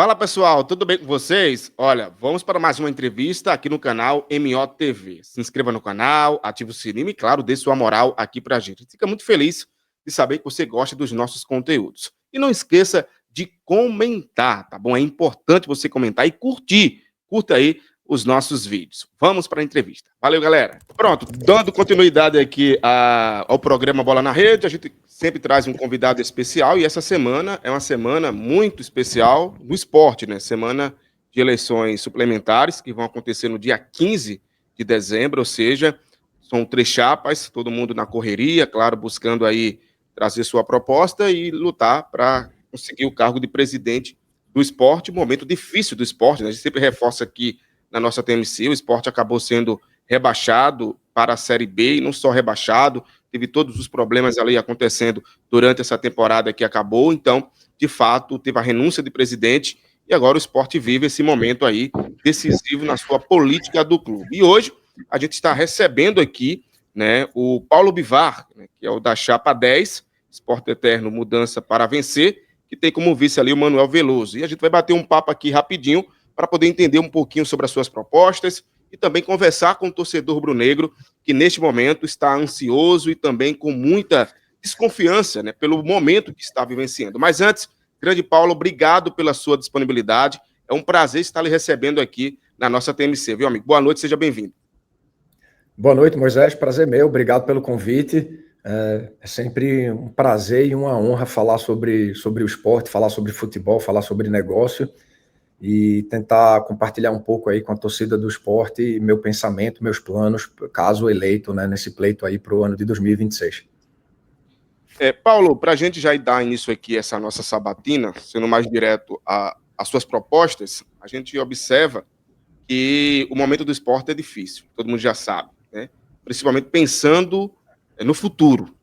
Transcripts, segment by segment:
Fala pessoal, tudo bem com vocês? Olha, vamos para mais uma entrevista aqui no canal MOTV. Se inscreva no canal, ative o sininho e, claro, dê sua moral aqui pra gente. A gente fica muito feliz de saber que você gosta dos nossos conteúdos. E não esqueça de comentar, tá bom? É importante você comentar e curtir. Curta aí os nossos vídeos. Vamos para a entrevista. Valeu, galera. Pronto, dando continuidade aqui ao programa Bola na Rede, a gente sempre traz um convidado especial e essa semana é uma semana muito especial no esporte, né? Semana de eleições suplementares que vão acontecer no dia 15 de dezembro, ou seja, são 3 chapas, todo mundo na correria, claro, buscando aí trazer sua proposta e lutar para conseguir o cargo de presidente do esporte, momento difícil do esporte, né? A gente sempre reforça aqui na nossa TMC, o esporte acabou sendo rebaixado para a Série B, e não só rebaixado, teve todos os problemas ali acontecendo durante essa temporada que acabou, então, de fato, teve a renúncia de presidente, e agora o esporte vive esse momento aí decisivo na sua política do clube. E hoje, a gente está recebendo aqui, né, o Paulo Bivar, né, que é o da Chapa 10, Esporte Eterno Mudança para Vencer, que tem como vice ali o Manuel Veloso. E a gente vai bater um papo aqui rapidinho, para poder entender um pouquinho sobre as suas propostas e também conversar com o torcedor rubro-negro que neste momento está ansioso e também com muita desconfiança, né, pelo momento que está vivenciando. Mas antes, grande Paulo, obrigado pela sua disponibilidade. É um prazer estar lhe recebendo aqui na nossa TMC, viu, amigo? Boa noite, seja bem-vindo. Boa noite, Moisés. Prazer meu. Obrigado pelo convite. É sempre um prazer e uma honra falar sobre o esporte, falar sobre futebol, falar sobre negócio e tentar compartilhar um pouco aí com a torcida do esporte meu pensamento, meus planos, caso eleito, né, nesse pleito aí para o ano de 2026. Paulo, para a gente já dar início aqui a essa nossa sabatina, sendo mais direto às suas propostas, a gente observa que o momento do esporte é difícil, todo mundo já sabe, né? Principalmente pensando no futuro.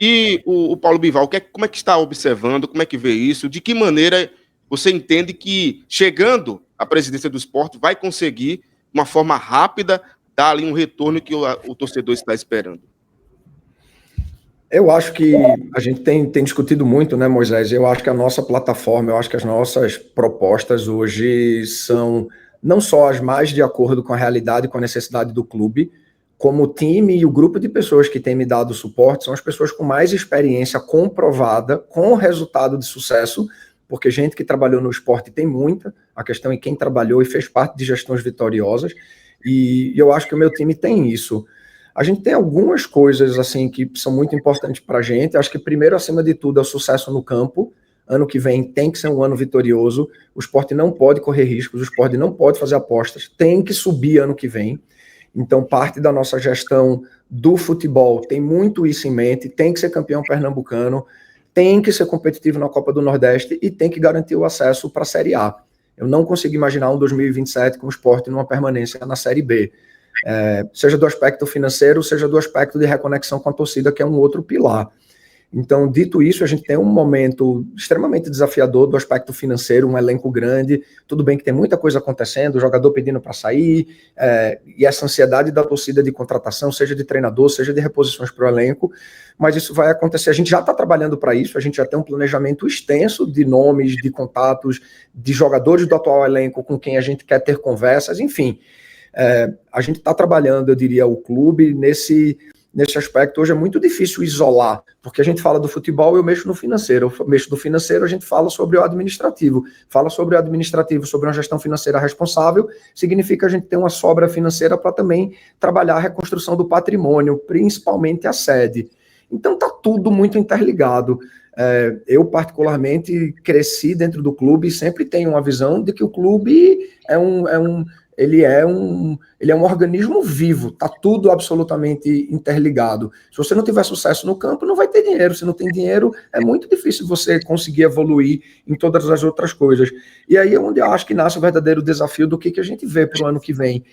E o Paulo Bivar, como é que está observando, como é que vê isso, de que maneira você entende que, chegando à presidência do esporte, vai conseguir, de uma forma rápida, dar ali um retorno que o torcedor está esperando? Eu acho que a gente tem discutido muito, né, Moisés? Eu acho que a nossa plataforma, eu acho que as nossas propostas hoje são não só as mais de acordo com a realidade e com a necessidade do clube, como o time e o grupo de pessoas que tem me dado suporte são as pessoas com mais experiência comprovada, com resultado de sucesso, porque gente que trabalhou no esporte tem muita, a questão é quem trabalhou e fez parte de gestões vitoriosas, e eu acho que o meu time tem isso. A gente tem algumas coisas assim que são muito importantes para a gente. Acho que primeiro, acima de tudo, é o sucesso no campo. Ano que vem tem que ser um ano vitorioso. O esporte não pode correr riscos, o esporte não pode fazer apostas, tem que subir ano que vem. Então, parte da nossa gestão do futebol tem muito isso em mente, tem que ser campeão pernambucano, tem que ser competitivo na Copa do Nordeste e tem que garantir o acesso para a Série A. Eu não consigo imaginar um 2027 com o esporte numa permanência na Série B. Seja do aspecto financeiro, seja do aspecto de reconexão com a torcida, que é um outro pilar. Então, dito isso, a gente tem um momento extremamente desafiador do aspecto financeiro, um elenco grande, tudo bem que tem muita coisa acontecendo, o jogador pedindo para sair, e essa ansiedade da torcida de contratação, seja de treinador, seja de reposições para o elenco, mas isso vai acontecer, a gente já está trabalhando para isso, a gente já tem um planejamento extenso de nomes, de contatos, de jogadores do atual elenco com quem a gente quer ter conversas, enfim, a gente está trabalhando, eu diria, o clube nesse aspecto. Hoje é muito difícil isolar, porque a gente fala do futebol e eu mexo no financeiro. Eu mexo no financeiro, a gente fala sobre o administrativo. Fala sobre o administrativo, sobre uma gestão financeira responsável, significa a gente ter uma sobra financeira para também trabalhar a reconstrução do patrimônio, principalmente a sede. Então está tudo muito interligado. Eu, particularmente, cresci dentro do clube e sempre tenho uma visão de que o clube ele é um organismo vivo, está tudo absolutamente interligado. Se você não tiver sucesso no campo, não vai ter dinheiro. Se não tem dinheiro, é muito difícil você conseguir evoluir em todas as outras coisas. E aí é onde eu acho que nasce o verdadeiro desafio do que a gente vê para o ano que vem.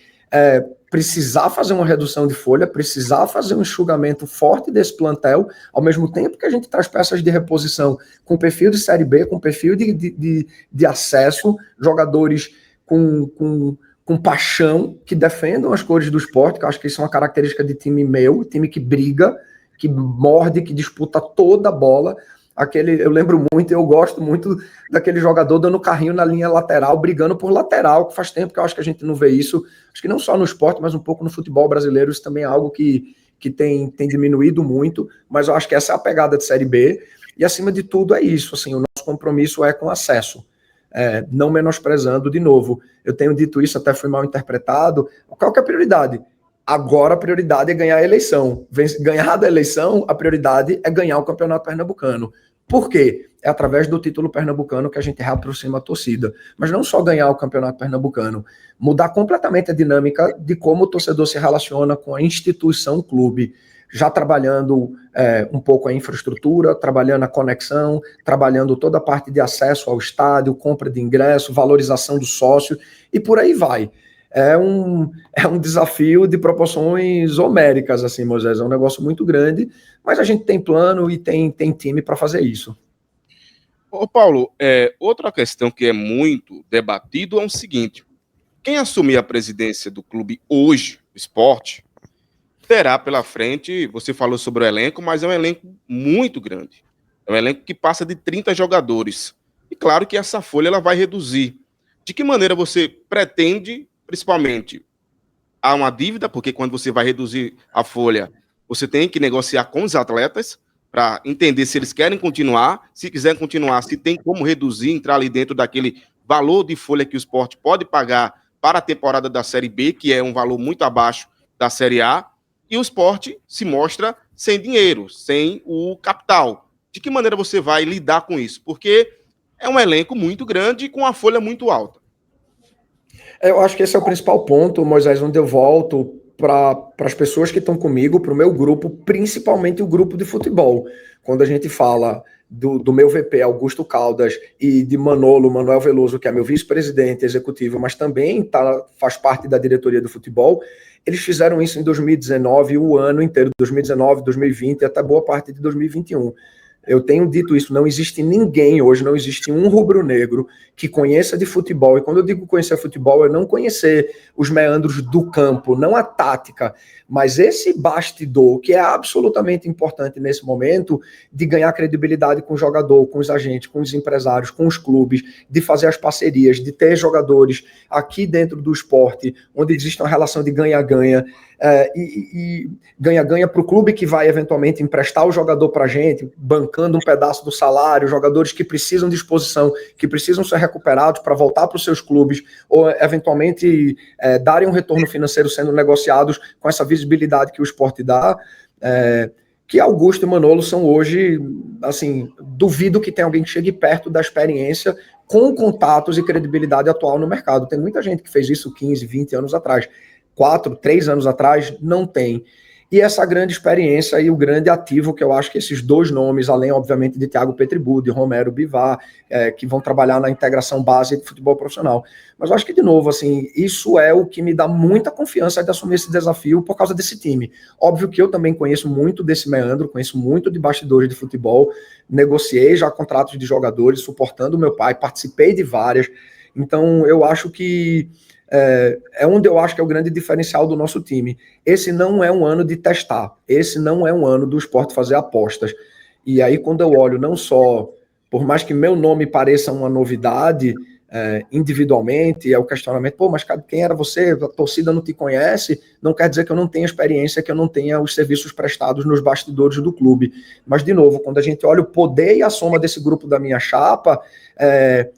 Precisar fazer uma redução de folha, precisar fazer um enxugamento forte desse plantel, ao mesmo tempo que a gente traz peças de reposição com perfil de Série B, com perfil de acesso, jogadores com paixão, que defendam as cores do esporte, que eu acho que isso é uma característica de time meu, time que briga, que morde, que disputa toda a bola. Eu lembro muito, eu gosto muito daquele jogador dando carrinho na linha lateral, brigando por lateral, que faz tempo que eu acho que a gente não vê isso. Acho que não só no esporte, mas um pouco no futebol brasileiro, isso também é algo que tem diminuído muito, mas eu acho que essa é a pegada de Série B, e acima de tudo é isso, assim, o nosso compromisso é com acesso, não menosprezando de novo. Eu tenho dito isso, até fui mal interpretado. Qual que é a prioridade? Agora a prioridade é ganhar a eleição. Ganhar da eleição, a prioridade é ganhar o Campeonato Pernambucano. Por quê? É através do título pernambucano que a gente reaproxima a torcida. Mas não só ganhar o Campeonato Pernambucano, mudar completamente a dinâmica de como o torcedor se relaciona com a instituição clube, já trabalhando um pouco a infraestrutura, trabalhando a conexão, trabalhando toda a parte de acesso ao estádio, compra de ingresso, valorização do sócio, e por aí vai. É um desafio de proporções homéricas, assim, Moisés. É um negócio muito grande, mas a gente tem plano e tem time para fazer isso. Ô Paulo, outra questão que é muito debatido é o seguinte: quem assumir a presidência do clube hoje, Sport, terá pela frente, você falou sobre o elenco, mas é um elenco muito grande. É um elenco que passa de 30 jogadores. E claro que essa folha ela vai reduzir. De que maneira você pretende, principalmente, há uma dívida, porque quando você vai reduzir a folha, você tem que negociar com os atletas para entender se eles querem continuar, se quiserem continuar, se tem como reduzir, entrar ali dentro daquele valor de folha que o Sport pode pagar para a temporada da Série B, que é um valor muito abaixo da Série A, e o Sport se mostra sem dinheiro, sem o capital. De que maneira você vai lidar com isso? Porque é um elenco muito grande e com a folha muito alta. Eu acho que esse é o principal ponto, Moisés, onde eu volto para as pessoas que estão comigo, para o meu grupo, principalmente o grupo de futebol. Quando a gente fala do meu VP, Augusto Caldas, e de Manuel Veloso, que é meu vice-presidente executivo, mas também faz parte da diretoria do futebol, eles fizeram isso em 2019, o ano inteiro, 2019, 2020 e até boa parte de 2021. Eu tenho dito isso, não existe ninguém hoje, não existe um rubro-negro que conheça de futebol, e quando eu digo conhecer futebol, é não conhecer os meandros do campo, não a tática, mas esse bastidor que é absolutamente importante nesse momento de ganhar credibilidade com o jogador, com os agentes, com os empresários, com os clubes, de fazer as parcerias, de ter jogadores aqui dentro do esporte, onde existe uma relação de ganha-ganha, e ganha-ganha para o clube que vai eventualmente emprestar o jogador para a gente, bancando um pedaço do salário, jogadores que precisam de exposição, que precisam ser recuperados para voltar para os seus clubes, ou eventualmente darem um retorno financeiro sendo negociados com essa visibilidade que o esporte dá, que Augusto e Manolo são hoje, assim, duvido que tenha alguém que chegue perto da experiência com contatos e credibilidade atual no mercado. Tem muita gente que fez isso 15, 20 anos atrás. 4, 3 anos atrás, não tem. E essa grande experiência e o grande ativo que eu acho que esses dois nomes, além, obviamente, de Thiago Petribu, de Romero Bivar, que vão trabalhar na integração base de futebol profissional. Mas eu acho que, de novo, assim, isso é o que me dá muita confiança de assumir esse desafio por causa desse time. Óbvio que eu também conheço muito desse meandro, conheço muito de bastidores de futebol, negociei já contratos de jogadores, suportando o meu pai, participei de várias. Então, eu acho que onde eu acho que é o grande diferencial do nosso time. Esse não é um ano de testar, esse não é um ano do esporte fazer apostas. E aí, quando eu olho, não só, por mais que meu nome pareça uma novidade, individualmente, é o questionamento, pô, mas quem era você? A torcida não te conhece, não quer dizer que eu não tenha experiência, que eu não tenha os serviços prestados nos bastidores do clube. Mas, de novo, quando a gente olha o poder e a soma desse grupo da minha chapa, é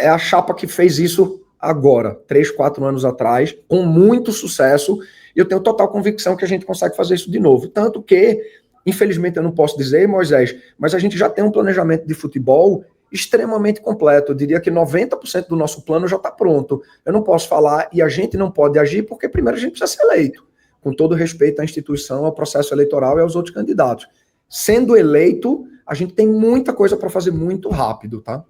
a chapa que fez isso agora, 3, 4 anos atrás, com muito sucesso, e eu tenho total convicção que a gente consegue fazer isso de novo. Tanto que, infelizmente eu não posso dizer, Moisés, mas a gente já tem um planejamento de futebol extremamente completo. Eu diria que 90% do nosso plano já está pronto. Eu não posso falar e a gente não pode agir porque primeiro a gente precisa ser eleito, com todo respeito à instituição, ao processo eleitoral e aos outros candidatos. Sendo eleito, a gente tem muita coisa para fazer muito rápido, tá?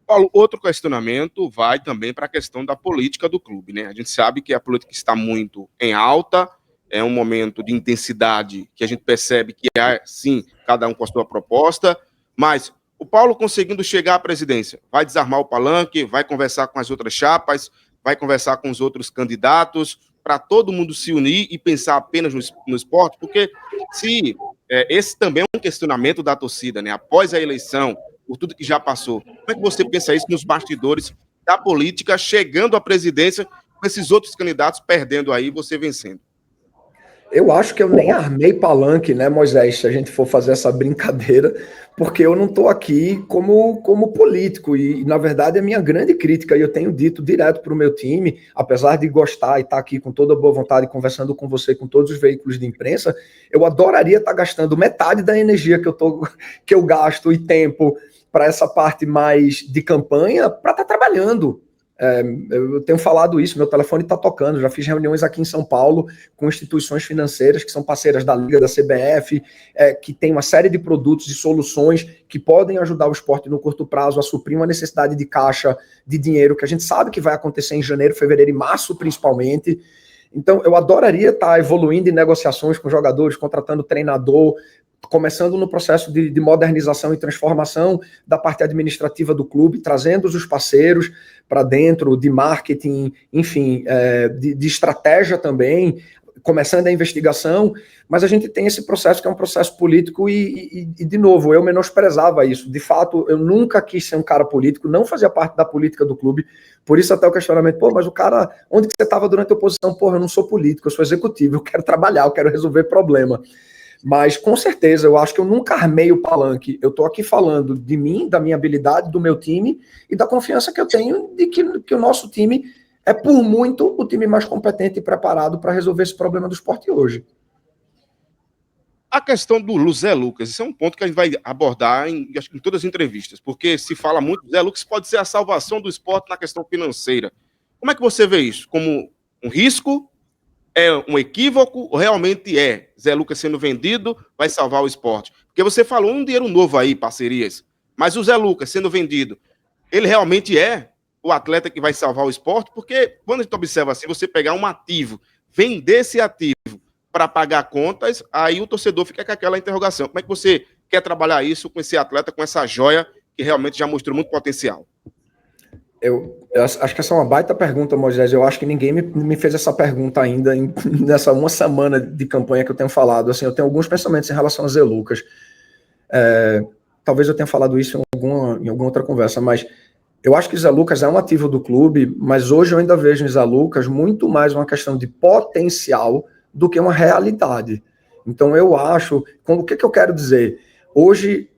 Paulo, outro questionamento vai também para a questão da política do clube, né? A gente sabe que a política está muito em alta, é um momento de intensidade que a gente percebe que é, sim, cada um com a sua proposta, mas o Paulo conseguindo chegar à presidência, vai desarmar o palanque, vai conversar com as outras chapas, vai conversar com os outros candidatos, para todo mundo se unir e pensar apenas no esporte, porque se esse também é um questionamento da torcida, né? Após a eleição, por tudo que já passou. Como é que você pensa isso nos bastidores da política, chegando à presidência, com esses outros candidatos perdendo aí, você vencendo? Eu acho que eu nem armei palanque, né, Moisés, se a gente for fazer essa brincadeira, porque eu não estou aqui como político, e na verdade a minha grande crítica, e eu tenho dito direto para o meu time, apesar de gostar e estar aqui com toda boa vontade, conversando com você, com todos os veículos de imprensa, eu adoraria estar gastando metade da energia que eu gasto e tempo para essa parte mais de campanha, para estar trabalhando. Eu tenho falado isso, meu telefone está tocando, já fiz reuniões aqui em São Paulo com instituições financeiras que são parceiras da Liga, da CBF, que tem uma série de produtos e soluções que podem ajudar o esporte no curto prazo a suprir uma necessidade de caixa de dinheiro que a gente sabe que vai acontecer em janeiro, fevereiro e março principalmente. Então eu adoraria estar evoluindo em negociações com jogadores, contratando treinador, começando no processo de modernização e transformação da parte administrativa do clube, trazendo os parceiros para dentro, de marketing, enfim, de estratégia também, começando a investigação, mas a gente tem esse processo que é um processo político e de novo, eu menosprezava isso. De fato, eu nunca quis ser um cara político, não fazia parte da política do clube, por isso até o questionamento, mas o cara, onde que você estava durante a oposição? Eu não sou político, eu sou executivo, eu quero trabalhar, eu quero resolver problema. Mas, com certeza, eu acho que eu nunca armei o palanque. Eu estou aqui falando de mim, da minha habilidade, do meu time e da confiança que eu tenho de que o nosso time é, por muito, o time mais competente e preparado para resolver esse problema do esporte hoje. A questão do Zé Lucas, isso é um ponto que a gente vai abordar em todas as entrevistas, porque se fala muito, Zé Lucas pode ser a salvação do esporte na questão financeira. Como é que você vê isso? Como um risco? É um equívoco ou realmente Zé Lucas sendo vendido vai salvar o esporte? Porque você falou um dinheiro novo aí, parcerias, mas o Zé Lucas sendo vendido, ele realmente é o atleta que vai salvar o esporte? Porque quando a gente observa assim, você pegar um ativo, vender esse ativo para pagar contas, aí o torcedor fica com aquela interrogação. Como é que você quer trabalhar isso com esse atleta, com essa joia que realmente já mostrou muito potencial? Eu acho que essa é uma baita pergunta, Moisés. Eu acho que ninguém me fez essa pergunta ainda nessa uma semana de campanha que eu tenho falado. Assim, eu tenho alguns pensamentos em relação a Zé Lucas. Talvez eu tenha falado isso em alguma outra conversa, mas eu acho que Zé Lucas é um ativo do clube, mas hoje eu ainda vejo em Zé Lucas muito mais uma questão de potencial do que uma realidade. Então eu acho... O que eu quero dizer? Hoje,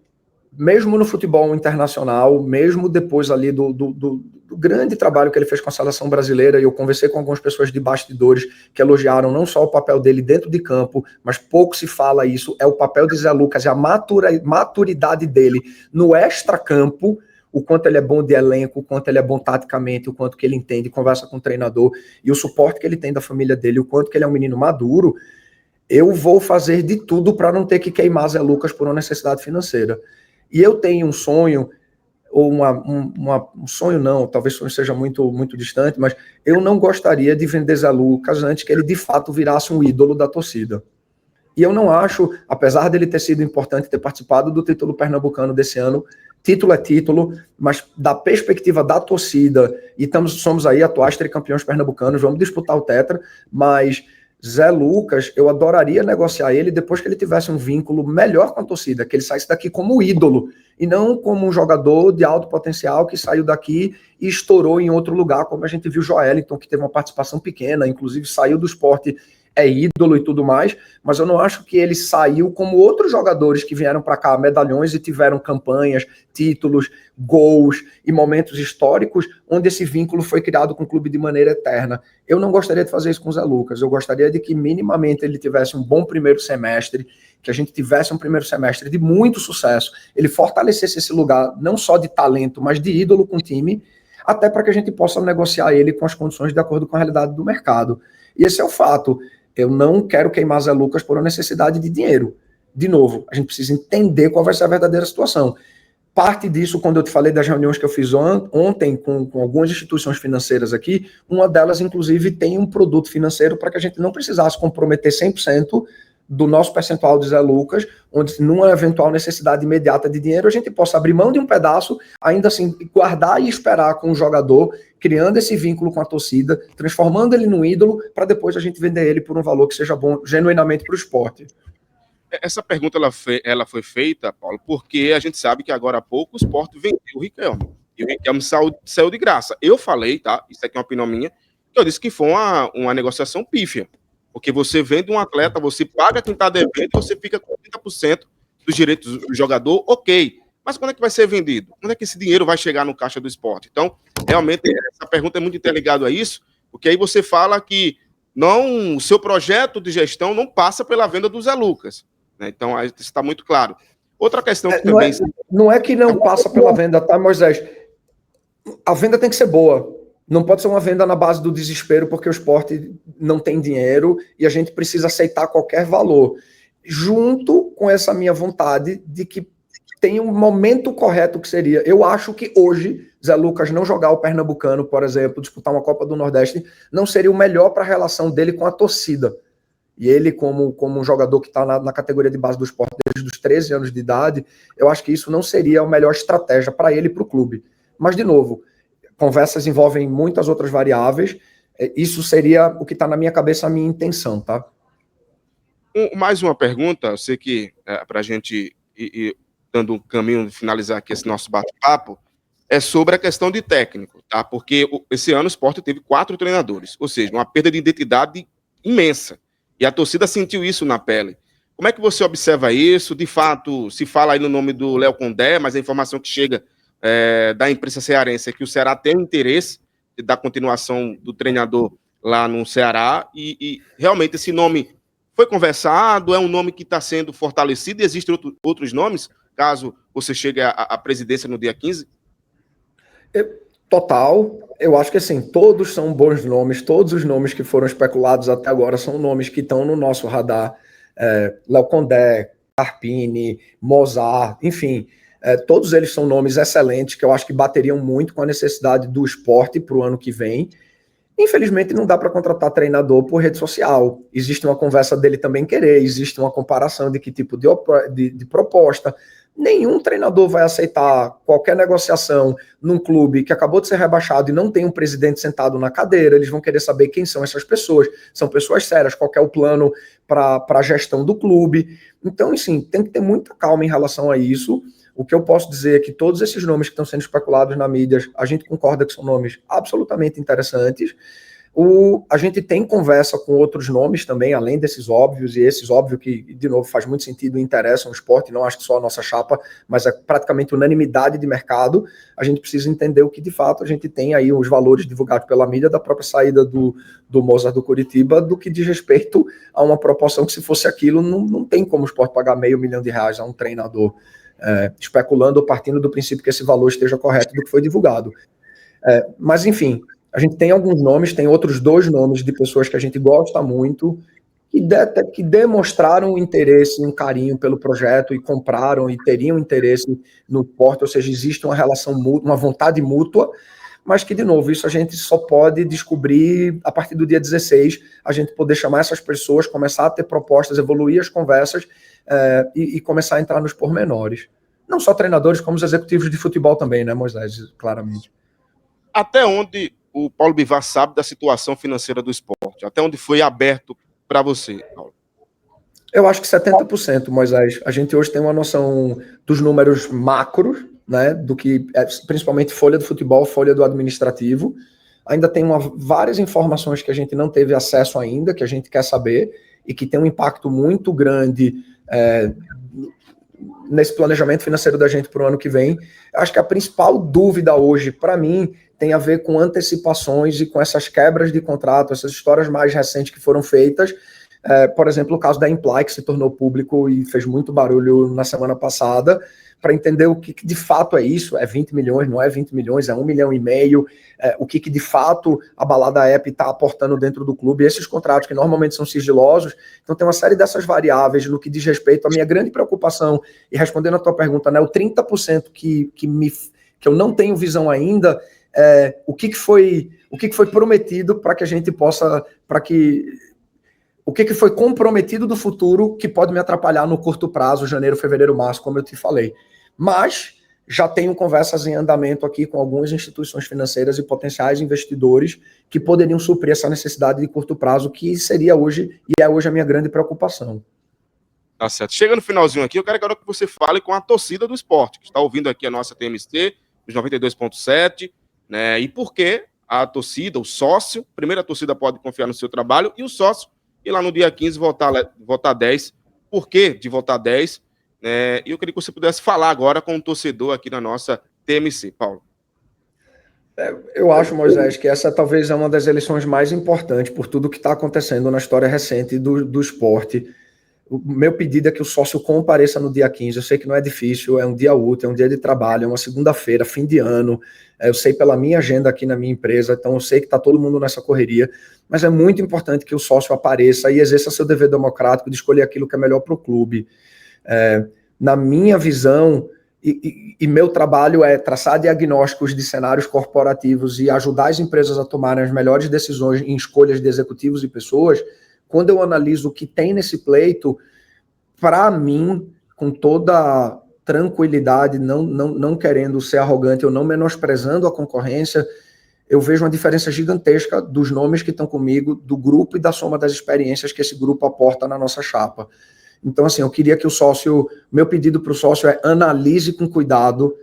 mesmo no futebol internacional, mesmo depois ali do grande trabalho que ele fez com a seleção brasileira, e eu conversei com algumas pessoas de bastidores que elogiaram não só o papel dele dentro de campo, mas pouco se fala isso, é o papel de Zé Lucas e a maturidade dele no extracampo, o quanto ele é bom de elenco, o quanto ele é bom taticamente, o quanto que ele entende, conversa com o treinador, e o suporte que ele tem da família dele, o quanto que ele é um menino maduro. Eu vou fazer de tudo para não ter que queimar Zé Lucas por uma necessidade financeira. E eu tenho um sonho, ou um sonho não, talvez o sonho seja muito, muito distante, mas eu não gostaria de vender Zé Lucas antes que ele de fato virasse um ídolo da torcida. E eu não acho, apesar dele ter sido importante ter participado do título pernambucano desse ano, título é título, mas da perspectiva da torcida, e somos aí atuais tricampeões pernambucanos, vamos disputar o Tetra, mas Zé Lucas, eu adoraria negociar ele depois que ele tivesse um vínculo melhor com a torcida, que ele saísse daqui como ídolo, e não como um jogador de alto potencial que saiu daqui e estourou em outro lugar, como a gente viu o Joelinton, que teve uma participação pequena, inclusive saiu do esporte, é ídolo e tudo mais, mas eu não acho que ele saiu como outros jogadores que vieram para cá, medalhões, e tiveram campanhas, títulos, gols e momentos históricos, onde esse vínculo foi criado com o clube de maneira eterna. Eu não gostaria de fazer isso com o Zé Lucas, eu gostaria de que minimamente ele tivesse um bom primeiro semestre, que a gente tivesse um primeiro semestre de muito sucesso, ele fortalecesse esse lugar, não só de talento, mas de ídolo com o time, até para que a gente possa negociar ele com as condições de acordo com a realidade do mercado. E esse é o fato. Eu não quero queimar Zé Lucas por uma necessidade de dinheiro. De novo, a gente precisa entender qual vai ser a verdadeira situação. Parte disso, quando eu te falei das reuniões que eu fiz ontem com algumas instituições financeiras aqui, uma delas, inclusive, tem um produto financeiro para que a gente não precisasse comprometer 100% do nosso percentual de Zé Lucas, onde numa eventual necessidade imediata de dinheiro, a gente possa abrir mão de um pedaço, ainda assim guardar e esperar com o jogador, criando esse vínculo com a torcida, transformando ele num ídolo, para depois a gente vender ele por um valor que seja bom genuinamente para o esporte. Essa pergunta ela foi feita, Paulo, porque a gente sabe que agora há pouco o Sport vendeu o Riquelme. E o Riquelme saiu de graça. Eu falei, tá? Isso aqui é uma opinião minha, que eu disse que foi uma negociação pífia. Porque você vende um atleta, você paga quem está devendo e você fica com 30% dos direitos do jogador, ok. Mas quando é que vai ser vendido? Quando é que esse dinheiro vai chegar no caixa do esporte? Então, realmente, essa pergunta é muito interligada a isso, porque aí você fala que não, o seu projeto de gestão não passa pela venda do Zé Lucas. Né? Então, isso está muito claro. Outra questão que também... Não é que não passa pela venda, tá, Moisés? A venda tem que ser boa. Não pode ser uma venda na base do desespero, porque o esporte não tem dinheiro e a gente precisa aceitar qualquer valor. Junto com essa minha vontade de que tem um momento correto que seria. Eu acho que hoje, Zé Lucas não jogar o Pernambucano, por exemplo, disputar uma Copa do Nordeste, não seria o melhor para a relação dele com a torcida. E ele, como um jogador que está na categoria de base do esporte desde os 13 anos de idade, eu acho que isso não seria a melhor estratégia para ele e para o clube. Mas, de novo, conversas envolvem muitas outras variáveis. Isso seria o que está na minha cabeça, a minha intenção, tá? Mais uma pergunta, eu sei que para a gente ir dando um caminho de finalizar aqui esse nosso bate-papo, é sobre a questão de técnico, tá? Porque esse ano o Sport teve 4 treinadores, ou seja, uma perda de identidade imensa. E a torcida sentiu isso na pele. Como é que você observa isso? De fato, se fala aí no nome do Léo Condé, mas a informação que chega da imprensa cearense é que o Ceará tem um interesse da continuação do treinador lá no Ceará e realmente esse nome foi conversado, é um nome que está sendo fortalecido e existem outros nomes, caso você chegue à presidência no dia 15? Total, eu acho que assim, todos são bons nomes, todos os nomes que foram especulados até agora são nomes que estão no nosso radar. Léo Condé, Carpini, Mozart, enfim, todos eles são nomes excelentes que eu acho que bateriam muito com a necessidade do esporte para o ano que vem. Infelizmente não dá para contratar treinador por rede social, existe uma conversa dele também querer, existe uma comparação de que tipo de proposta. Nenhum treinador vai aceitar qualquer negociação num clube que acabou de ser rebaixado e não tem um presidente sentado na cadeira. Eles vão querer saber quem são essas pessoas. São pessoas sérias, qual é o plano para a gestão do clube. Então, assim, tem que ter muita calma em relação a isso. O que eu posso dizer é que todos esses nomes que estão sendo especulados na mídia, a gente concorda que são nomes absolutamente interessantes. A gente tem conversa com outros nomes também, além desses óbvios, e esses óbvios que, de novo, faz muito sentido e interessam o esporte, não acho que só a nossa chapa, mas é praticamente unanimidade de mercado. A gente precisa entender o que, de fato, a gente tem aí os valores divulgados pela mídia da própria saída do Mozart do Curitiba, do que diz respeito a uma proporção que, se fosse aquilo, não tem como o esporte pagar R$500 milhões a um treinador, especulando ou partindo do princípio que esse valor esteja correto do que foi divulgado. Mas, enfim, a gente tem alguns nomes, tem outros 2 nomes de pessoas que a gente gosta muito, que demonstraram interesse, um carinho pelo projeto e compraram e teriam interesse no esporte, ou seja, existe uma relação mútua, uma vontade mútua, mas que, de novo, isso a gente só pode descobrir a partir do dia 16, a gente poder chamar essas pessoas, começar a ter propostas, evoluir as conversas e começar a entrar nos pormenores. Não só treinadores, como os executivos de futebol também, né, Moisés, claramente. Até onde o Paulo Bivar sabe da situação financeira do esporte? Até onde foi aberto para você, Paulo? Eu acho que 70%, Moisés. A gente hoje tem uma noção dos números macros, né, do que é principalmente folha do futebol, folha do administrativo. Ainda tem várias informações que a gente não teve acesso ainda, que a gente quer saber, e que tem um impacto muito grande nesse planejamento financeiro da gente para o ano que vem. Acho que a principal dúvida hoje, para mim, tem a ver com antecipações e com essas quebras de contrato, essas histórias mais recentes que foram feitas. Por exemplo, o caso da Imply, que se tornou público e fez muito barulho na semana passada, para entender o que de fato é isso, é 20 milhões, não é 20 milhões, é 1,5 milhão, o que de fato a Balada App está aportando dentro do clube, esses contratos que normalmente são sigilosos. Então tem uma série dessas variáveis no que diz respeito à minha grande preocupação, e respondendo a tua pergunta, né, o 30% que eu não tenho visão ainda, o que foi prometido para que a gente possa, o que foi comprometido do futuro que pode me atrapalhar no curto prazo, janeiro, fevereiro, março, como eu te falei. Mas já tenho conversas em andamento aqui com algumas instituições financeiras e potenciais investidores que poderiam suprir essa necessidade de curto prazo, que seria hoje e é hoje a minha grande preocupação. Tá certo. Chega no finalzinho aqui, eu quero agora que você fale com a torcida do esporte, que está ouvindo aqui a nossa TMC, os 92.7, né? E por que a torcida, o sócio, primeiro a torcida pode confiar no seu trabalho e o sócio ir lá no dia 15 votar 10. Por que de votar 10? Né? E eu queria que você pudesse falar agora com o torcedor aqui na nossa TMC, Paulo. Eu acho, Moisés, que essa talvez é uma das eleições mais importantes por tudo que está acontecendo na história recente do esporte. O meu pedido é que o sócio compareça no dia 15. Eu sei que não é difícil, é um dia útil, é um dia de trabalho, é uma segunda-feira, fim de ano. Eu sei pela minha agenda aqui na minha empresa, então eu sei que está todo mundo nessa correria, mas é muito importante que o sócio apareça e exerça seu dever democrático de escolher aquilo que é melhor para o clube. Na minha visão, e meu trabalho é traçar diagnósticos de cenários corporativos e ajudar as empresas a tomarem as melhores decisões em escolhas de executivos e pessoas. Quando eu analiso o que tem nesse pleito, para mim, com toda tranquilidade, não querendo ser arrogante ou não menosprezando a concorrência, eu vejo uma diferença gigantesca dos nomes que estão comigo, do grupo e da soma das experiências que esse grupo aporta na nossa chapa. Então, assim, eu queria que o sócio, meu pedido para o sócio é analise com cuidado,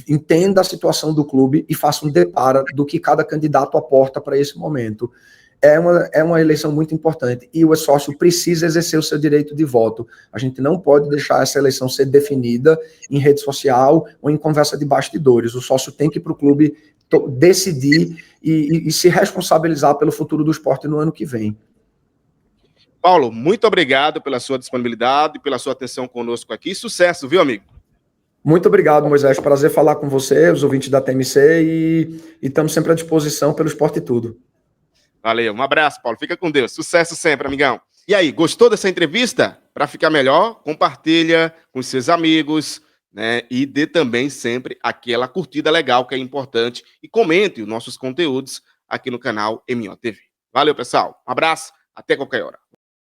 entenda a situação do clube e faça um deparo do que cada candidato aporta para esse momento. É uma eleição muito importante e o sócio precisa exercer o seu direito de voto. A gente não pode deixar essa eleição ser definida em rede social ou em conversa de bastidores. O sócio tem que ir para o clube decidir e se responsabilizar pelo futuro do esporte no ano que vem. Paulo, muito obrigado pela sua disponibilidade, pela sua atenção conosco aqui. Sucesso, viu, amigo? Muito obrigado, Moisés. Prazer falar com você, os ouvintes da TMC, e estamos sempre à disposição pelo Esporte Tudo. Valeu, um abraço, Paulo. Fica com Deus. Sucesso sempre, amigão. E aí, gostou dessa entrevista? Para ficar melhor, compartilha com seus amigos, né? E dê também sempre aquela curtida legal que é importante. E comente os nossos conteúdos aqui no canal MO TV. Valeu, pessoal. Um abraço. Até qualquer hora.